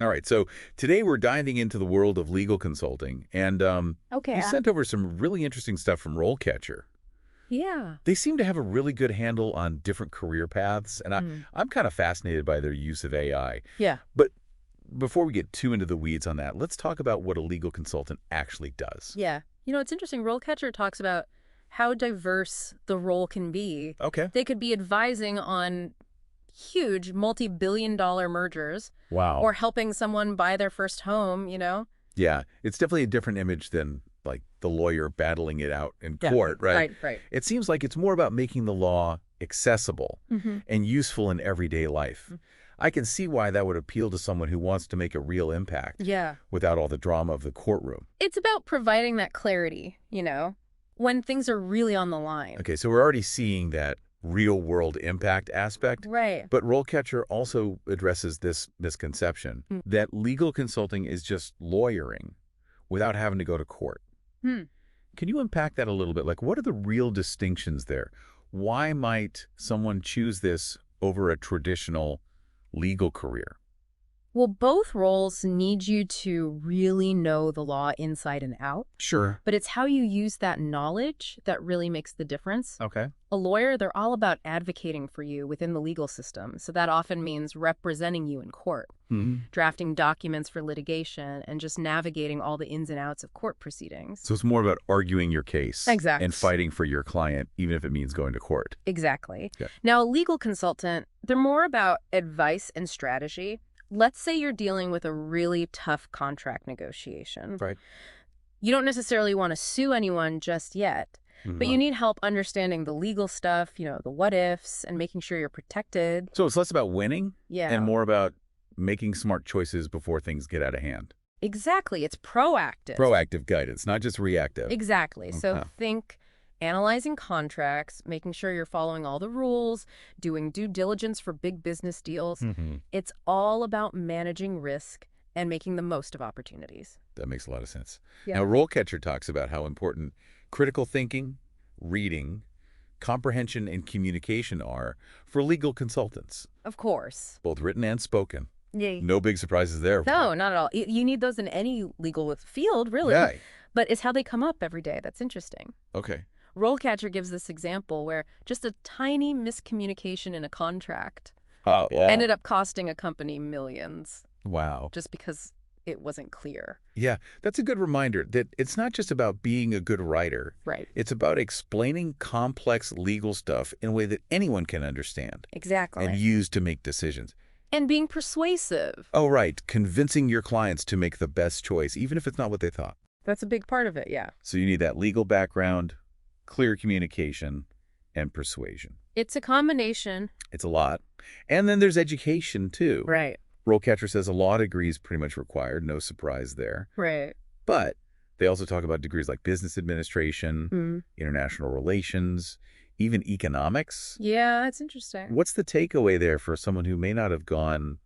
All right, so today we're diving into the world of legal consulting, and Okay. you sent over some really interesting stuff from RoleCatcher. Yeah. They seem to have a really good handle on different career paths, and Mm. I'm kind of fascinated by their use of AI. Yeah. But before we get too into the weeds on that, let's talk about what a legal consultant actually does. Yeah. It's interesting. RoleCatcher talks about how diverse the role can be. Okay. They could be advising on huge multi-billion-dollar mergers Wow. or helping someone buy their first home. Yeah, it's definitely a different image than like the lawyer battling it out in Yeah. court, right? Right. It seems like it's more about making the law accessible Mm-hmm. and useful in everyday life. I can see why that would appeal to someone who wants to make a real impact Yeah. without all the drama of the courtroom. It's about providing that clarity, when things are really on the line. Okay, so we're already seeing that real-world impact aspect, Right. but RoleCatcher also addresses this misconception Mm. that legal consulting is just lawyering without having to go to court. Hmm. Can you unpack that a little bit? Like, what are the real distinctions there? Why might someone choose this over a traditional legal career? Well, both roles need you to really know the law inside and out. Sure. But it's how you use that knowledge that really makes the difference. Okay. A lawyer, they're all about advocating for you within the legal system. So that often means representing you in court, drafting documents for litigation, and just navigating all the ins and outs of court proceedings. So it's more about arguing your case Exactly. and fighting for your client, even if it means going to court. Exactly. Okay. Now, a legal consultant, they're more about advice and strategy. Let's say you're dealing with a really tough contract negotiation. Right. You don't necessarily want to sue anyone just yet. But you need help understanding the legal stuff, the what ifs, and making sure you're protected. So it's less about winning Yeah. and more about making smart choices before things get out of hand. Exactly. It's proactive. Proactive guidance, not just reactive. Exactly. So Okay. think analyzing contracts, making sure you're following all the rules, doing due diligence for big business deals. It's all about managing risk and making the most of opportunities. That makes a lot of sense. Yeah. Now, RoleCatcher talks about how important critical thinking, reading, comprehension, and communication are for legal consultants, Of course. both written and spoken. Yeah. No big surprises there. No, not at all. You need those in any legal field, really. Yeah. But it's how they come up every day. That's interesting. Okay. RoleCatcher gives this example where just a tiny miscommunication in a contract Oh, yeah. ended up costing a company millions Wow. just because it wasn't clear. Yeah, that's a good reminder that it's not just about being a good writer. Right. It's about explaining complex legal stuff in a way that anyone can understand Exactly. and use to make decisions. And being persuasive. Oh, right. Convincing your clients to make the best choice, even if it's not what they thought. That's a big part of it, yeah. So you need that legal background, clear communication, and persuasion. It's a combination. It's a lot. And then there's education, too. Right. RoleCatcher says a law degree is pretty much required. No surprise there. Right. But they also talk about degrees like business administration, international relations, even economics. Yeah, it's interesting. What's the takeaway there for someone who may not have gone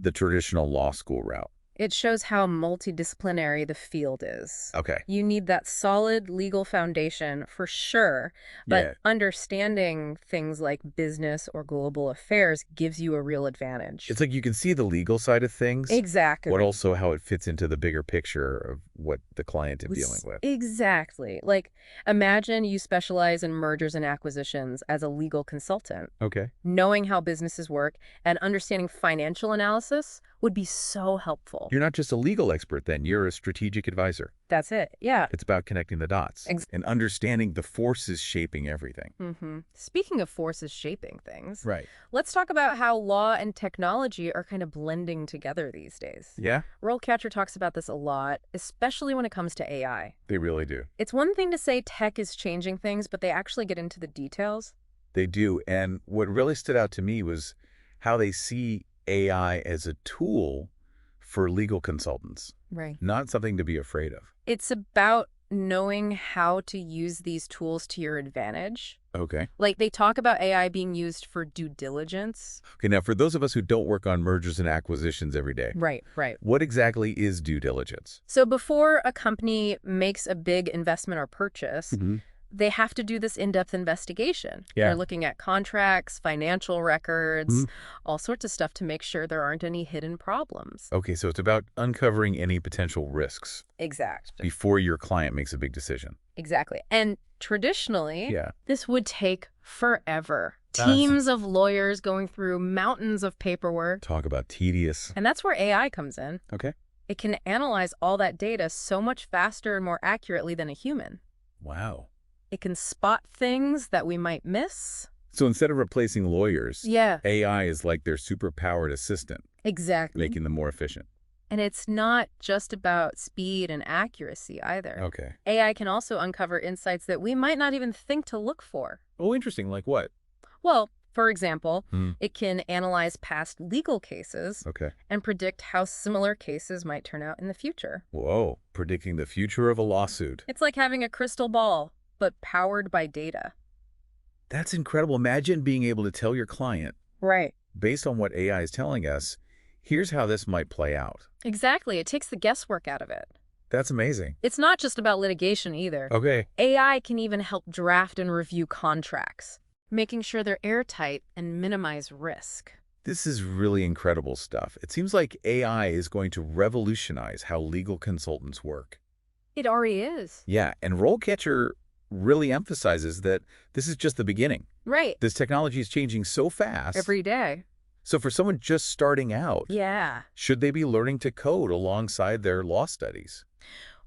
the traditional law school route? It shows how multidisciplinary the field is. Okay. You need that solid legal foundation for sure, but Yeah. understanding things like business or global affairs gives you a real advantage. It's like you can see the legal side of things, Exactly. but also how it fits into the bigger picture of what the client is dealing with. Exactly. Like, imagine you specialize in mergers and acquisitions as a legal consultant. Okay. Knowing how businesses work and understanding financial analysis would be so helpful. You're not just a legal expert then, you're a strategic advisor. That's it. Yeah. It's about connecting the dots and understanding the forces shaping everything. Speaking of forces shaping things, Right. let's talk about how law and technology are kind of blending together these days. Yeah, RoleCatcher talks about this a lot, especially when it comes to AI. they really do. It's one thing to say tech is changing things, but they actually get into the details. They do. And what really stood out to me was how they see AI as a tool for legal consultants, Right. not something to be afraid of. It's about knowing how to use these tools to your advantage. Okay. Like, they talk about AI being used for due diligence. Okay, now for those of us who don't work on mergers and acquisitions every day, Right. what exactly is due diligence? So before a company makes a big investment or purchase, they have to do this in-depth investigation. Yeah. They're looking at contracts, financial records, all sorts of stuff to make sure there aren't any hidden problems. Okay, so it's about uncovering any potential risks Exactly. before your client makes a big decision. Exactly. And traditionally, Yeah. this would take forever. That's- Teams of lawyers going through mountains of paperwork. Talk about tedious. And that's where AI comes in. Okay. It can analyze all that data so much faster and more accurately than a human. Wow. It can spot things that we might miss. So instead of replacing lawyers, Yeah, AI is like their superpowered assistant, exactly. making them more efficient. And it's not just about speed and accuracy either. Okay. AI can also uncover insights that we might not even think to look for. Oh, interesting. Like what? Well, for example, Hmm. it can analyze past legal cases Okay. and predict how similar cases might turn out in the future. Whoa. Predicting the future of a lawsuit. It's like having a crystal ball, but powered by data. That's incredible. Imagine being able to tell your client, Right. based on what AI is telling us, here's how this might play out. Exactly. It takes the guesswork out of it. That's amazing. It's not just about litigation either. Okay. AI can even help draft and review contracts, making sure they're airtight and minimize risk. This is really incredible stuff. It seems like AI is going to revolutionize how legal consultants work. It already is. Yeah, and RoleCatcher really emphasizes that this is just the beginning. Right. This technology is changing so fast. Every day. So for someone just starting out, Yeah. should they be learning to code alongside their law studies?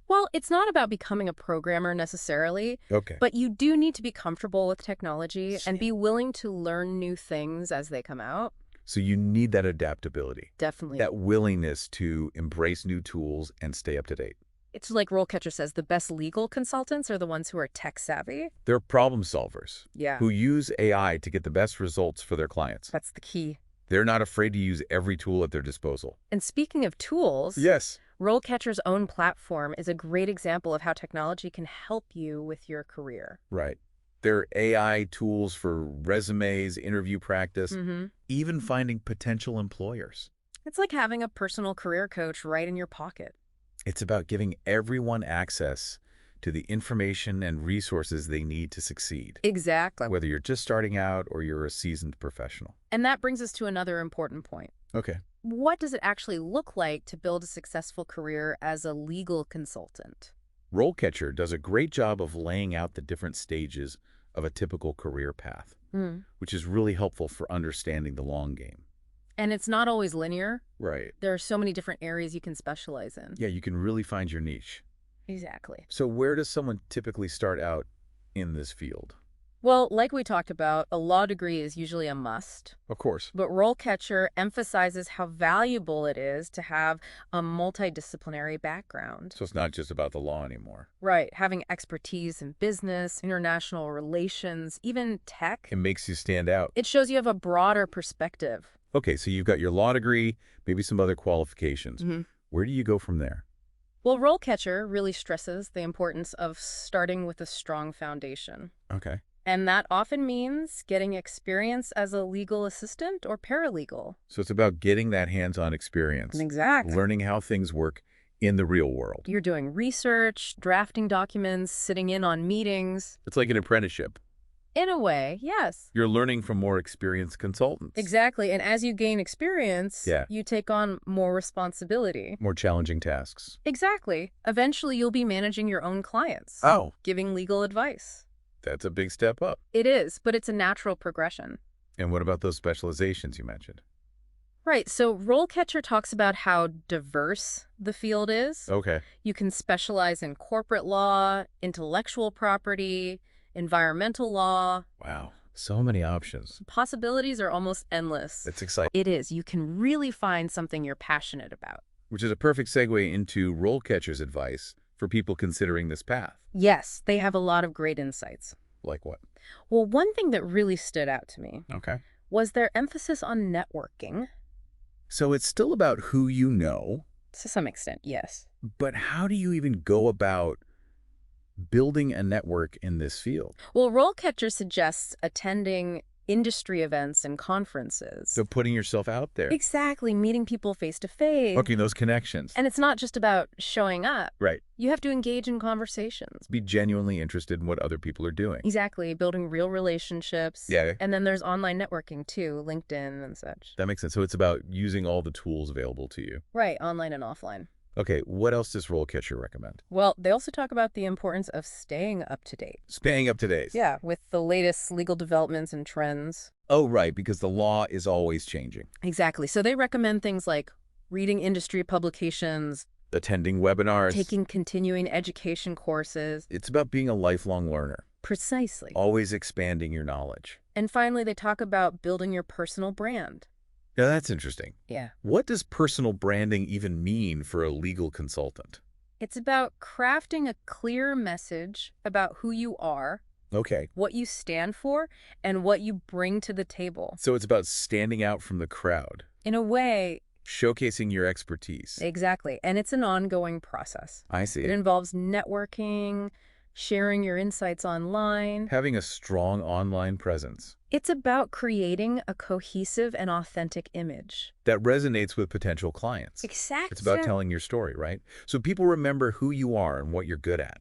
Well, it's not about becoming a programmer necessarily, Okay. but you do need to be comfortable with technology and be willing to learn new things as they come out. So you need that adaptability, Definitely. that willingness to embrace new tools and stay up to date. It's like RoleCatcher says, the best legal consultants are the ones who are tech savvy. They're problem solvers Yeah. who use AI to get the best results for their clients. That's the key. They're not afraid to use every tool at their disposal. And speaking of tools, Yes. RoleCatcher's own platform is a great example of how technology can help you with your career. Right. There are AI tools for resumes, interview practice, even finding potential employers. It's like having a personal career coach right in your pocket. It's about giving everyone access to the information and resources they need to succeed, Exactly. whether you're just starting out or you're a seasoned professional. And that brings us to another important point. Okay. What does it actually look like to build a successful career as a legal consultant? RoleCatcher does a great job of laying out the different stages of a typical career path, which is really helpful for understanding the long game. And it's not always linear. Right. There are so many different areas you can specialize in. Yeah, you can really find your niche. Exactly. So where does someone typically start out in this field? Well, like we talked about, a law degree is usually a must. Of course. But RoleCatcher emphasizes how valuable it is to have a multidisciplinary background. So it's not just about the law anymore. Right. Having expertise in business, international relations, even tech. It makes you stand out. It shows you have a broader perspective. Okay, so you've got your law degree, maybe some other qualifications. Where do you go from there? Well, RoleCatcher really stresses the importance of starting with a strong foundation. Okay. And that often means getting experience as a legal assistant or paralegal. So it's about getting that hands-on experience. Exactly. Learning how things work in the real world. You're doing research, drafting documents, sitting in on meetings. It's like an apprenticeship. In a way, yes. You're learning from more experienced consultants. Exactly. And as you gain experience, Yeah. you take on more responsibility. More challenging tasks. Exactly. Eventually, you'll be managing your own clients. Oh, Giving legal advice. that's a big step up. It is, but it's a natural progression. And what about those specializations you mentioned? Right. So RoleCatcher talks about how diverse the field is. Okay. You can specialize in corporate law, intellectual property, environmental law. Wow. So many options. Possibilities are almost endless. That's exciting. It is. You can really find something you're passionate about. Which is a perfect segue into RoleCatcher's advice for people considering this path. Yes, they have a lot of great insights. Like what? Well, one thing that really stood out to me Okay. was their emphasis on networking. So it's still about who you know, To some extent, yes. but how do you even go about building a network in this field? Well, RoleCatcher suggests attending industry events and conferences. So putting yourself out there. Exactly, meeting people face to face. Making those connections. And it's not just about showing up. Right. You have to engage in conversations. Be genuinely interested in what other people are doing. Exactly, building real relationships. Yeah. And then there's online networking too, LinkedIn and such. That makes sense. So it's about using all the tools available to you. Right, online and offline. Okay, what else does RoleCatcher recommend? Well, they also talk about the importance of staying up to date. Staying up to date. Yeah, with the latest legal developments and trends. Oh, right, because the law is always changing. Exactly. So they recommend things like reading industry publications, Attending webinars. taking continuing education courses. It's about being a lifelong learner. Precisely. Always expanding your knowledge. And finally, they talk about building your personal brand. Now, that's interesting. Yeah. What does personal branding even mean for a legal consultant? It's about crafting a clear message about who you are, Okay. what you stand for, and what you bring to the table. So it's about standing out from the crowd, In a way, showcasing your expertise. exactly. And it's an ongoing process. I see. It involves networking, sharing your insights online. Having a strong online presence It's about creating a cohesive and authentic image. that resonates with potential clients. Exactly. It's about telling your story, right? So people remember who you are and what you're good at.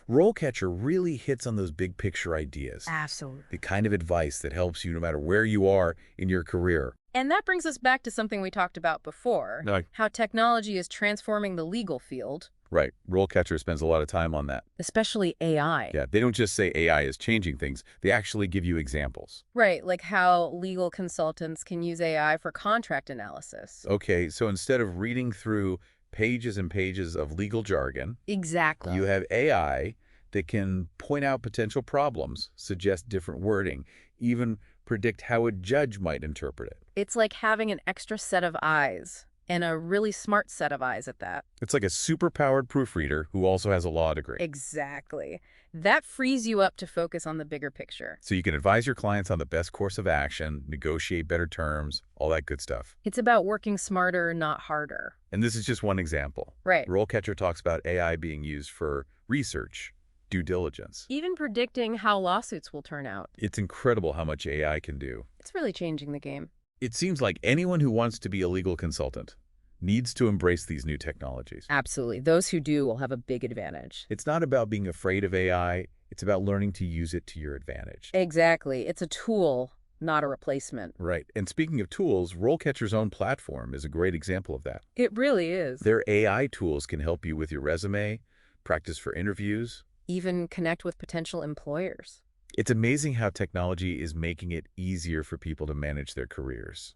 RoleCatcher really hits on those big picture ideas. Absolutely. The kind of advice that helps you no matter where you are in your career. And that brings us back to something we talked about before, Like, how technology is transforming the legal field, right. RoleCatcher spends a lot of time on that. especially AI. Yeah, they don't just say AI is changing things. They actually give you examples. Right, like how legal consultants can use AI for contract analysis. Okay, so instead of reading through pages and pages of legal jargon, Exactly. you have AI that can point out potential problems, suggest different wording, even predict how a judge might interpret it. It's like having an extra set of eyes, and a really smart set of eyes at that. It's like a superpowered proofreader who also has a law degree. Exactly. That frees you up to focus on the bigger picture. So you can advise your clients on the best course of action, negotiate better terms, all that good stuff. It's about working smarter, not harder. And this is just one example. Right. RoleCatcher talks about AI being used for research, due diligence. Even predicting how lawsuits will turn out. It's incredible how much AI can do. It's really changing the game. It seems like anyone who wants to be a legal consultant needs to embrace these new technologies. Absolutely. Those who do will have a big advantage. It's not about being afraid of AI. It's about learning to use it to your advantage. Exactly. It's a tool, not a replacement. Right. And speaking of tools, RoleCatcher's own platform is a great example of that. It really is. Their AI tools can help you with your resume, practice for interviews. Even connect with potential employers. It's amazing how technology is making it easier for people to manage their careers.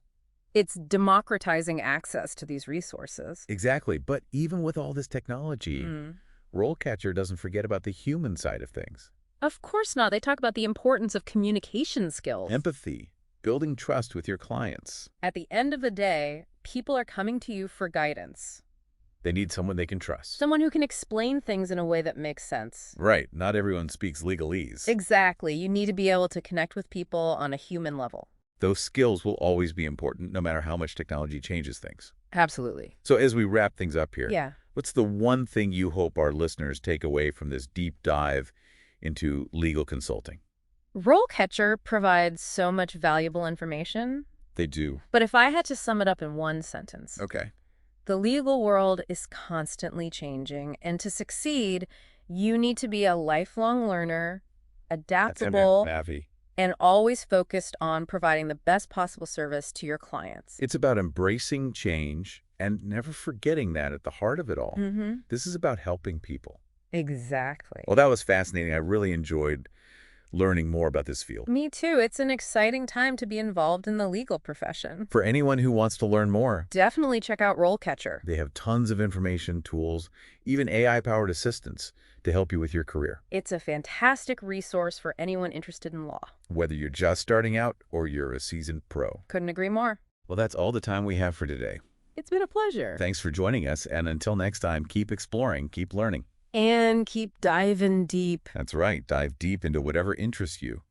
It's democratizing access to these resources. Exactly. But even with all this technology, RoleCatcher doesn't forget about the human side of things. Of course not. They talk about the importance of communication skills. Empathy, building trust with your clients. At the end of the day, people are coming to you for guidance. They need someone they can trust. Someone who can explain things in a way that makes sense. Right. Not everyone speaks legalese. Exactly. You need to be able to connect with people on a human level. Those skills will always be important no matter how much technology changes things. Absolutely. So as we wrap things up here, Yeah. what's the one thing you hope our listeners take away from this deep dive into legal consulting? RoleCatcher provides so much valuable information, They do. but if I had to sum it up in one sentence, Okay. the legal world is constantly changing, and to succeed, you need to be a lifelong learner, adaptable, Navi. and always focused on providing the best possible service to your clients. It's about embracing change and never forgetting that at the heart of it all. This is about helping people. Exactly. Well, that was fascinating. I really enjoyed learning more about this field. Me too. It's an exciting time to be involved in the legal profession. For anyone who wants to learn more, Definitely check out RoleCatcher. they have tons of information, tools, even AI-powered assistants to help you with your career. It's a fantastic resource for anyone interested in law. Whether you're just starting out or you're a seasoned pro. Couldn't agree more. Well, that's all the time we have for today. It's been a pleasure. Thanks for joining us, and until next time, keep exploring, keep learning. And keep diving deep. That's right. Dive deep into whatever interests you.